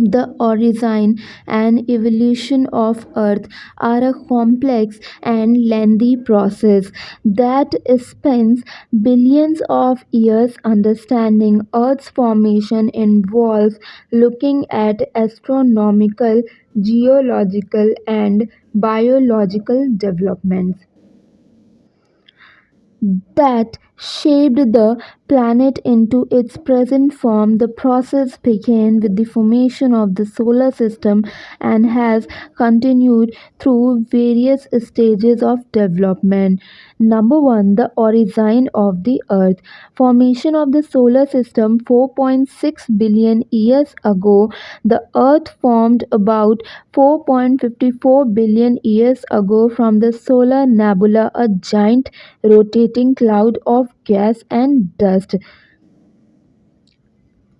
The origin and evolution of Earth are a complex and lengthy process that spans billions of years. Understanding Earth's formation involves looking at astronomical, geological, and biological developments that shaped the planet into its present form. The process began with the formation of the solar system and has continued through various stages of development. Number 1, the origin of the Earth. Formation of the solar system 4.6 billion years ago. The Earth formed about 4.54 billion years ago from the solar nebula, a giant rotating cloud of gas and dust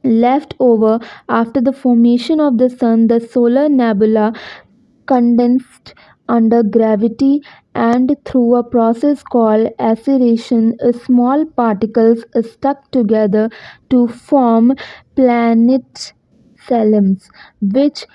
left over after the formation of the sun. The solar nebula condensed under gravity and through a process called accretion, small particles stuck together to form planet Salams, which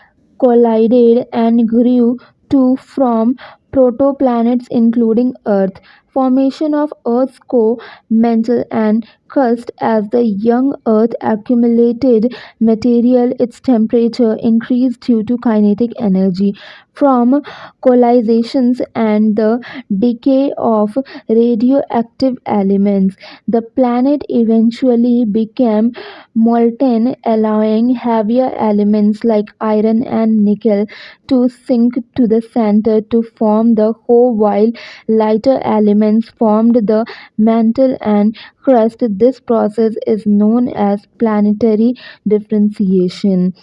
collided and grew to form protoplanets including Earth. Formation of Earth's core, mantle, and crust. As the young Earth accumulated material, its temperature increased due to kinetic energy from collisions and the decay of radioactive elements. The planet eventually became molten, allowing heavier elements like iron and nickel to sink to the center to form the core, while lighter elements formed the mantle and crust. This process is known as planetary differentiation.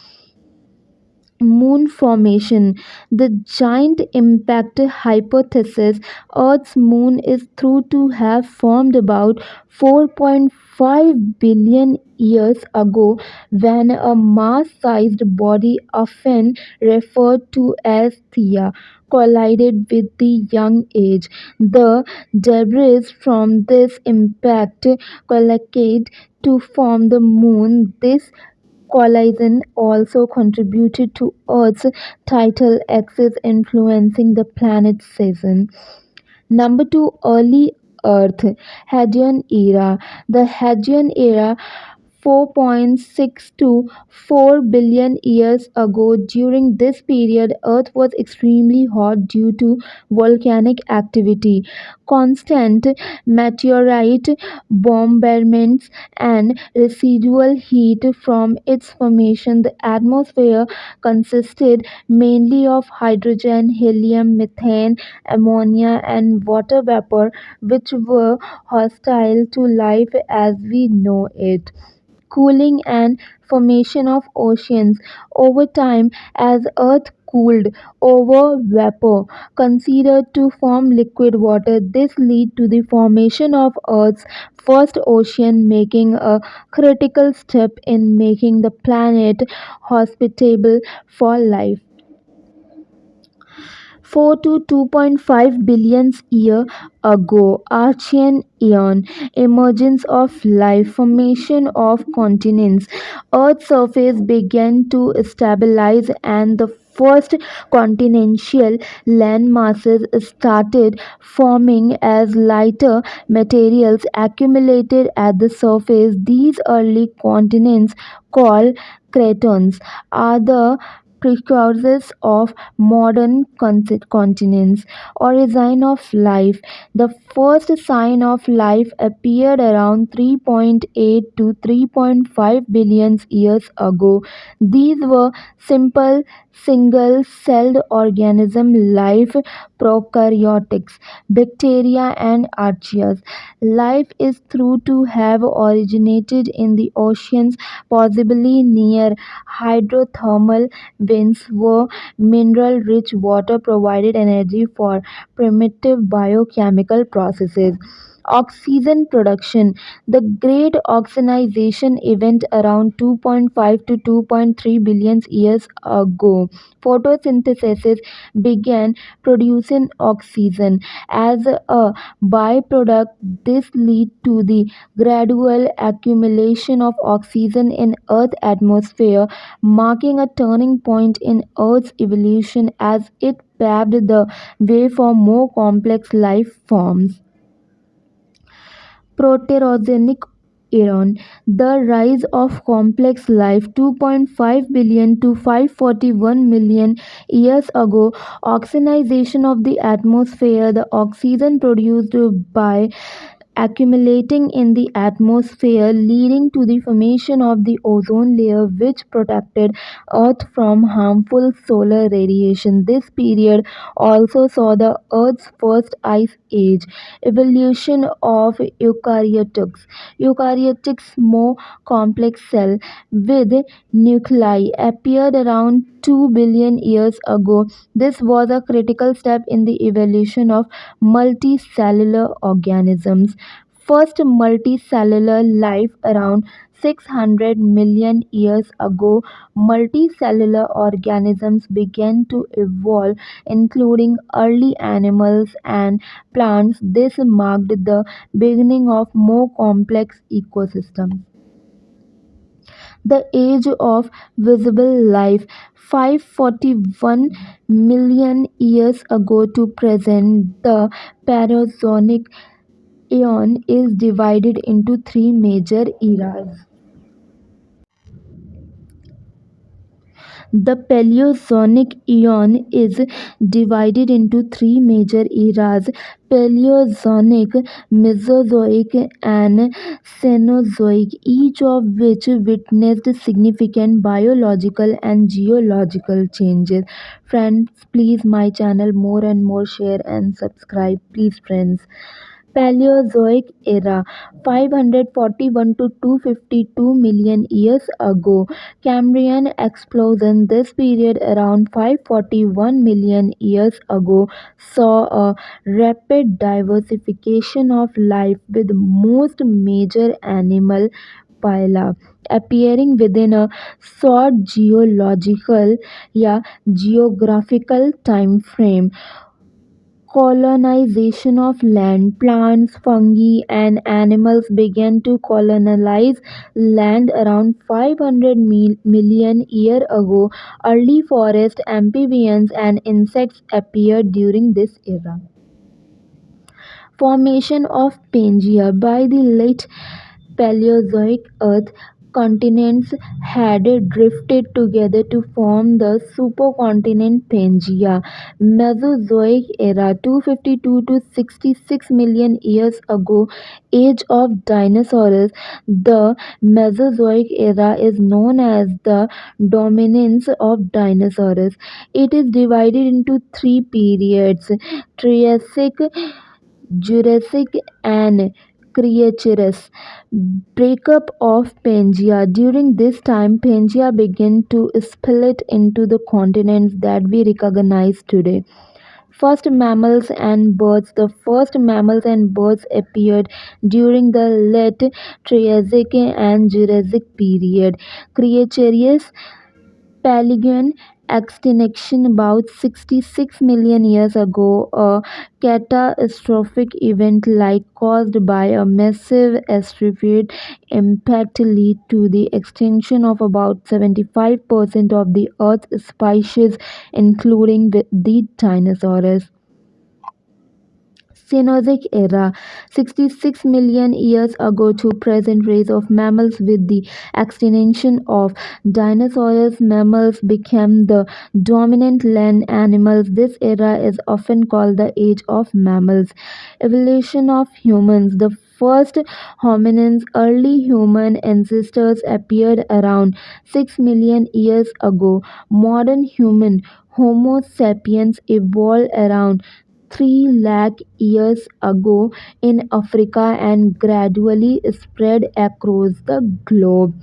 Moon formation. The giant impact hypothesis, Earth's moon is thought to have formed about 4.5 billion years ago when a mass sized body, often referred to as Theia, collided with the young age. The debris from this impact collected to form the moon. This collision also contributed to Earth's tidal axis, influencing the planet's season. Number 2, early Earth, Hadrian era. The Hadrian era 4.6 to 4 billion years ago. During this period, Earth was extremely hot due to volcanic activity, constant meteorite bombardments, and residual heat from its formation. The atmosphere consisted mainly of hydrogen, helium, methane, ammonia, and water vapor, which were hostile to life as we know it. Cooling and formation of oceans. Over time, as Earth cooled over vapor considered to form liquid water, this led to the formation of Earth's first ocean, making a critical step in making the planet hospitable for life. 4 to 2.5 billion years ago, Archean Eon, emergence of life, formation of continents. Earth's surface began to stabilize and the first continental land masses started forming as lighter materials accumulated at the surface. These early continents, called cratons, are the precursors of modern continents. Origin of life. The first sign of life appeared around 3.8 to 3.5 billion years ago. These were simple single celled organisms life prokaryotes, bacteria, and archaea. Life is thought to have originated in the oceans, possibly near hydrothermal vents where mineral rich water provided energy for primitive biochemical processes. Oxygen production. The great oxidation event around 2.5 to 2.3 billion years ago. Photosynthesis began producing oxygen. As a byproduct, this led to the gradual accumulation of oxygen in Earth's atmosphere, marking a turning point in Earth's evolution as it paved the way for more complex life forms. Proterozoic era. The rise of complex life 2.5 billion to 541 million years ago. Oxidation of the atmosphere. The oxygen produced by accumulating in the atmosphere, leading to the formation of the ozone layer, which protected Earth from harmful solar radiation. This period also saw the Earth's first ice age. Evolution of eukaryotes. Eukaryotes, more complex cell with nuclei, appeared around 2 billion years ago. This was a critical step in the evolution of multicellular organisms. First multicellular life around 600 million years ago, multicellular organisms began to evolve, including early animals and plants. This marked the beginning of more complex ecosystems. The age of visible life 541 million years ago to present, the Parazoic Aeon is divided into three major eras. The Paleozoic Aeon is divided into three major eras: Paleozoic, Mesozoic, and Cenozoic, each of which witnessed significant biological and geological changes. Friends, please my channel more and more share and subscribe. Please, friends. Paleozoic era 541 to 252 million years ago. Cambrian explosion. This period around 541 million years ago saw a rapid diversification of life, with most major animal phyla appearing within a short geological, yeah, geographical time frame. Colonization of land. Plants, fungi, and animals began to colonize land around 500 million years ago. Early forest amphibians and insects appeared during this era. Formation of Pangaea. By the late Paleozoic, Earth continents had drifted together to form the supercontinent Pangaea. Mesozoic era 252 to 66 million years ago. Age of dinosaurs. The Mesozoic era is known as the dominance of dinosaurs. It is divided into three periods: Triassic, Jurassic, and Cretaceous. Breakup of Pangaea. During this time, Pangaea began to split into the continents that we recognize today. First mammals and birds. The first mammals and birds appeared during the late Triassic and Jurassic period. Cretaceous. Paleogene extinction about 66 million years ago, a catastrophic event like caused by a massive asteroid impact led to the extinction of about 75% of the Earth's species, including the dinosaurs. Cenozoic era 66 million years ago to present. Race of mammals. With the extinction of dinosaurs, mammals became the dominant land animals. This era is often called the age of mammals. Evolution of humans. The first hominins, early human ancestors, appeared around 6 million years ago. Modern human, Homo sapiens, evolved around 3 lakh years ago in Africa and gradually spread across the globe.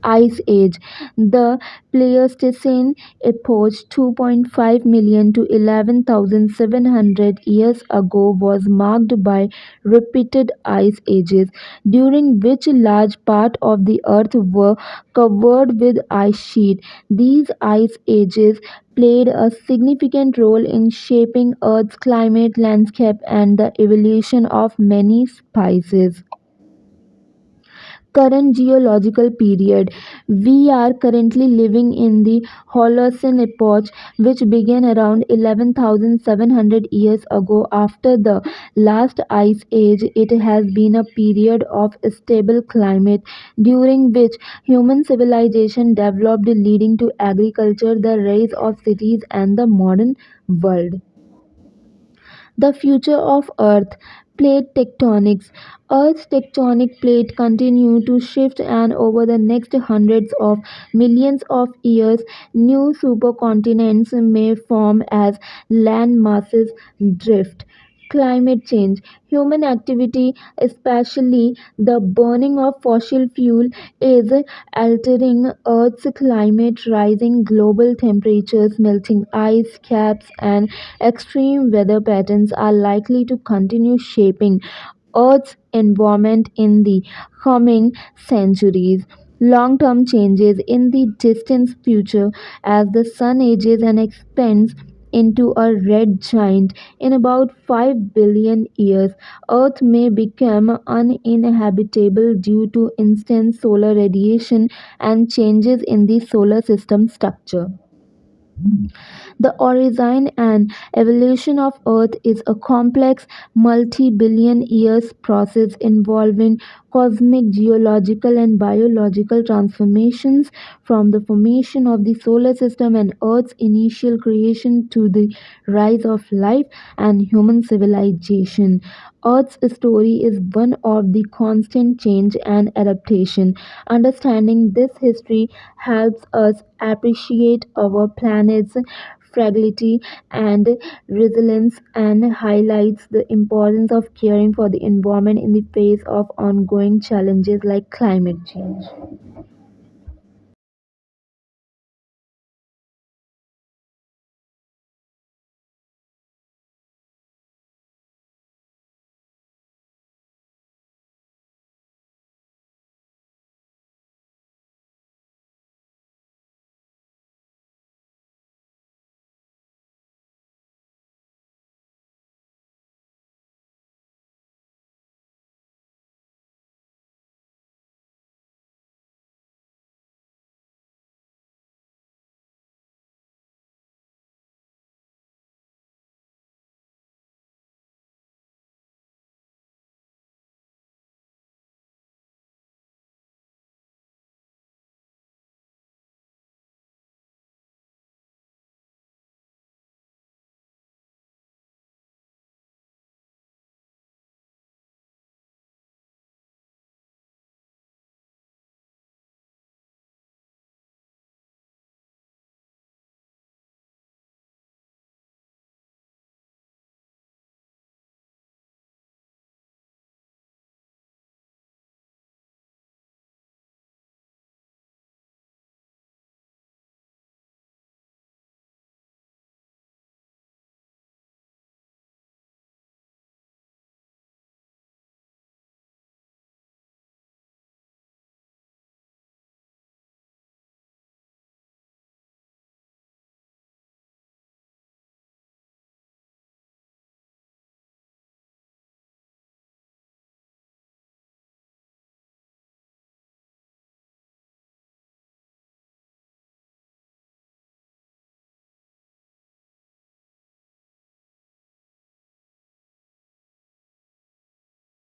Ice Age. The Pleistocene epoch, 2.5 million to 11,700 years ago, was marked by repeated ice ages, during which large parts of the earth were covered with ice sheet. These ice ages played a significant role in shaping Earth's climate, landscape, and the evolution of many species. Current geological period. We are currently living in the Holocene epoch, which began around 11,700 years ago. After the last ice age, it has been a period of stable climate during which human civilization developed, leading to agriculture, the rise of cities, and the modern world. The future of Earth. Plate tectonics. Earth's tectonic plate continue to shift, and over the next hundreds of millions of years, new supercontinents may form as land masses drift. Climate change. Human activity, especially the burning of fossil fuel, is altering Earth's climate. Rising global temperatures, melting ice caps, and extreme weather patterns are likely to continue shaping Earth's environment in the coming centuries. Long term changes in the distant future. As the sun ages and expands into a red giant in about 5 billion years, Earth may become uninhabitable due to intense solar radiation and changes in the solar system structure. The origin and evolution of Earth is a complex, multi billion years process involving cosmic, geological, and biological transformations, from the formation of the solar system and Earth's initial creation to the rise of life and human civilization. Earth's story is one of the constant change and adaptation. Understanding this history helps us appreciate our planet's fragility and resilience, and highlights the importance of caring for the environment in the face of ongoing challenges like climate change.